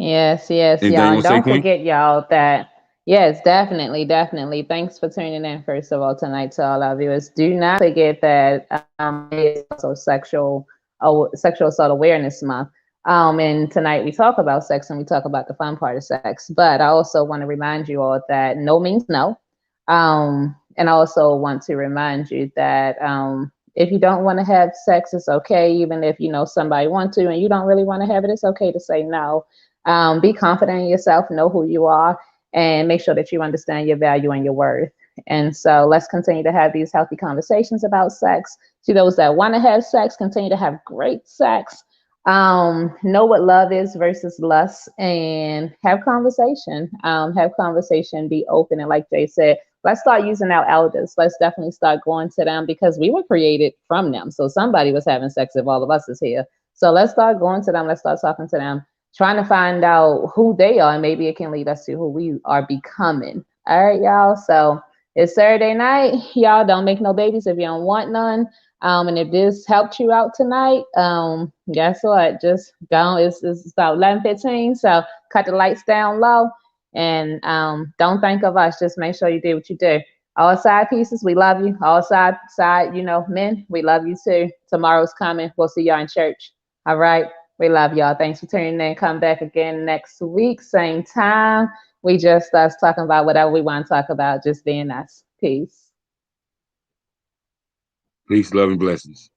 Yes, yes, Anything y'all. you And want to say, don't Queen? forget, y'all, that yes, definitely, definitely. Thanks for tuning in, first of all, tonight to all our viewers. Do not forget that May is also sexual assault awareness month. And tonight we talk about sex and we talk about the fun part of sex. But I also want to remind you all that no means no. And I also want to remind you that if you don't want to have sex, it's okay. Even if you know somebody want to and you don't really want to have it, it's okay to say no. Be confident in yourself, know who you are, and make sure that you understand your value and your worth. And so let's continue to have these healthy conversations about sex. To those that want to have sex, continue to have great sex. Know what love is versus lust, and have conversation. Have conversation, be open, and like Jay said, let's start using our elders. Let's definitely start going to them because we were created from them. So somebody was having sex if all of us is here. So let's start going to them. Let's start talking to them, trying to find out who they are, and maybe it can lead us to who we are becoming. All right, y'all. So it's Saturday night. Y'all don't make no babies if you don't want none. And if this helped you out tonight, guess what? Just go. It's about 11:15. So cut the lights down low and don't think of us. Just make sure you do what you do. All side pieces, we love you. All side, men, we love you too. Tomorrow's coming. We'll see y'all in church. All right. We love y'all. Thanks for tuning in. Come back again next week, same time. We just us talking about whatever we want to talk about, just being us. Peace. Peace, love, and blessings.